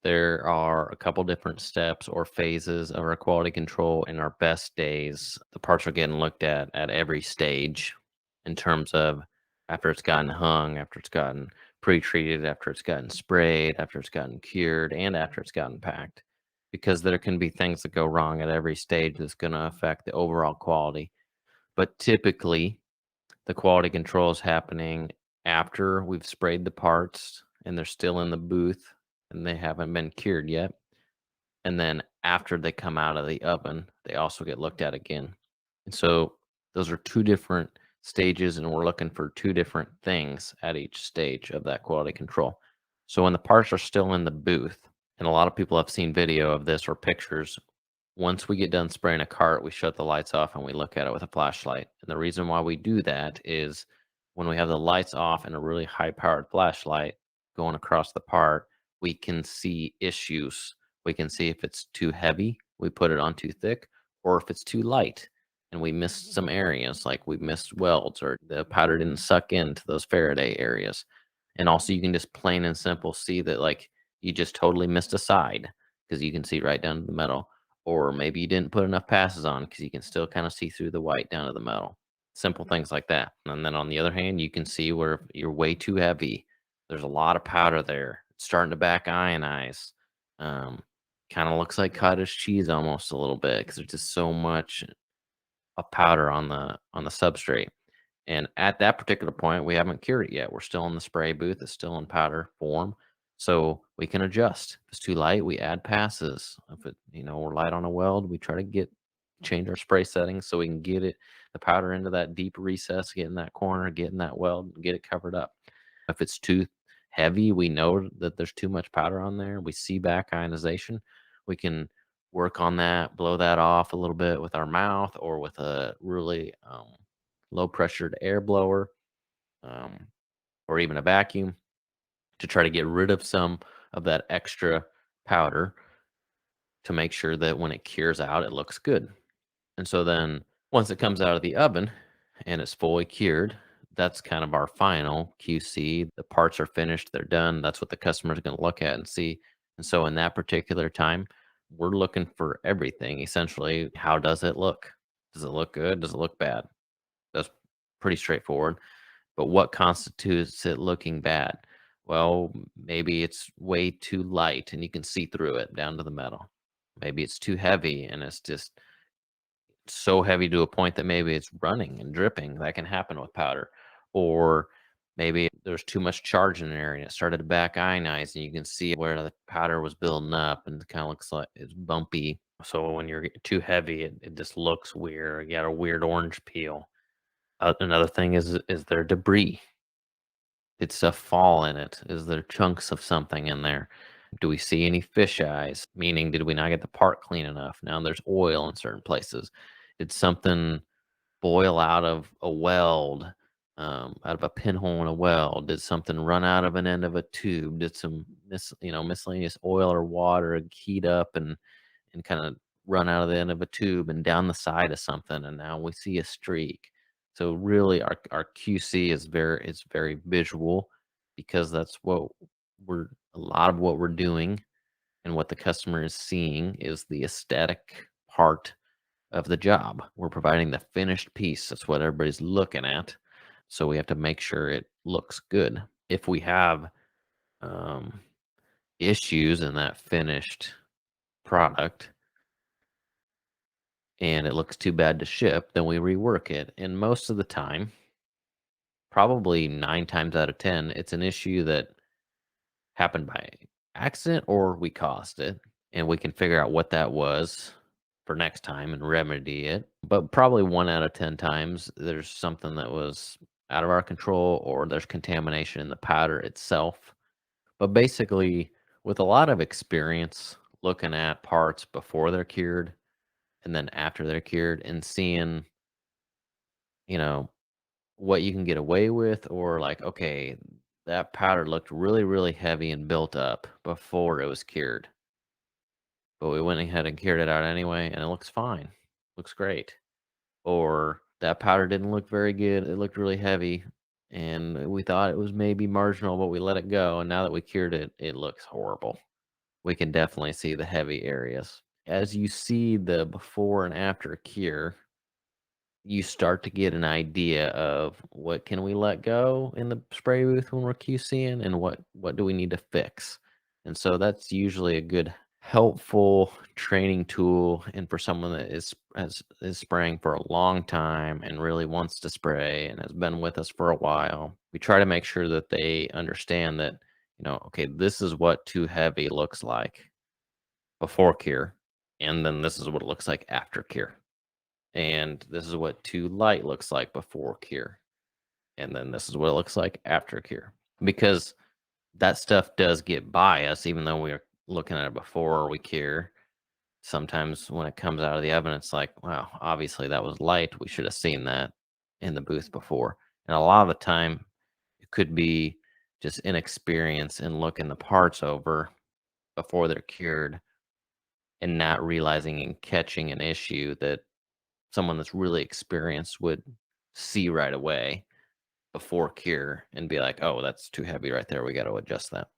There are a couple different steps or phases of our quality control. In our best days, the parts are getting looked at every stage in terms of after it's gotten hung, after it's gotten pre-treated, after it's gotten sprayed, after it's gotten cured, and after it's gotten packed. Because there can be things that go wrong at every stage that's going to affect the overall quality. But typically, the quality control is happening after we've sprayed the parts and they're still in the booth and they haven't been cured yet. And then after they come out of the oven, they also get looked at again. And so those are two different stages, and we're looking for two different things at each stage of that quality control. So when the parts are still in the booth, and a lot of people have seen video of this or pictures, once we get done spraying a cart, we shut the lights off and we look at it with a flashlight. And the reason why we do that is when we have the lights off and a really high powered flashlight going across the part, we can see issues. We can see if it's too heavy, we put it on too thick, or if it's too light and we missed some areas, like we missed welds or the powder didn't suck into those Faraday areas. And also, you can just plain and simple see that, like, you just totally missed a side because you can see right down to the metal, or maybe you didn't put enough passes on because you can still kind of see through the white down to the metal. Simple things like that. And then on the other hand, you can see where you're way too heavy. There's a lot of powder there. It's starting to back ionize. Um, Kind of looks like cottage cheese almost a little bit because there's just so much of powder on the substrate. And at that particular point, we haven't cured it yet. We're still in the spray booth. It's still in powder form. So we can adjust. If it's too light, we add passes. If we're light on a weld, we try to change our spray settings so we can get the powder into that deep recess, get in that corner, get in that weld, and get it covered up. If it's too heavy, we know that there's too much powder on there. We see back ionization. We can work on that, blow that off a little bit with our mouth or with a really low pressured air blower, um, or even a vacuum to try to get rid of some of that extra powder to make sure that when it cures out, it looks good. And so then once it comes out of the oven and it's fully cured, that's kind of our final QC. The parts are finished, they're done. That's what the customer is going to look at and see. And so in that particular time, we're looking for everything essentially. How does it look? Does it look good? Does it look bad? That's pretty straightforward. But what constitutes it looking bad? Well, maybe it's way too light and you can see through it down to the metal. Maybe it's too heavy and it's just so heavy to a point that maybe it's running and dripping. That can happen with powder. Or maybe there's too much charge in an area and it started to back ionize and you can see where the powder was building up and it kind of looks like it's bumpy. So when you're too heavy, it just looks weird. You got a weird orange peel. Another thing is there debris? Did stuff fall in it? Is there chunks of something in there? Do we see any fish eyes? Meaning, did we not get the part clean enough? Now there's oil in certain places. Did something boil out of a weld, out of a pinhole in a weld? Did something run out of an end of a tube? Did some miscellaneous oil or water heat up and kind of run out of the end of a tube and down the side of something, and now we see a streak. So really, our QC is very visual because that's what we're a lot of what we're doing and what the customer is seeing is the aesthetic part of the job. We're providing the finished piece. That's what everybody's looking at. So we have to make sure it looks good. If we have um, issues in that finished product, and it looks too bad to ship, then we rework it. And most of the time, probably 9 times out of 10, it's an issue that happened by accident or we caused it, and we can figure out what that was for next time and remedy it. But probably 1 out of 10 times, there's something that was out of our control or there's contamination in the powder itself. But basically, with a lot of experience looking at parts before they're cured and then after they're cured and seeing, you know, what you can get away with, or like, okay, that powder looked really, really heavy and built up before it was cured, but we went ahead and cured it out anyway, and it looks fine, looks great. Or that powder didn't look very good, it looked really heavy, and we thought it was maybe marginal, but we let it go, and now that we cured it, it looks horrible. we can definitely see the heavy areas. As you see the before and after cure, you start to get an idea of what can we let go in the spray booth when we're QCing and what do we need to fix. And so that's usually a good helpful training tool, and for someone that is spraying for a long time and really wants to spray and has been with us for a while, we try to make sure that they understand that, okay, this is what too heavy looks like before cure, and then this is what it looks like after cure. And this is what too light looks like before cure. And then this is what it looks like after cure. Because that stuff does get by us, even though we're looking at it before we cure. Sometimes when it comes out of the oven, it's like, wow, obviously that was light. We should have seen that in the booth before. And a lot of the time, it could be just inexperience in looking the parts over before they're cured and not realizing and catching an issue that someone that's really experienced would see right away before cure and be like, "Oh, that's too heavy right there. We got to adjust that."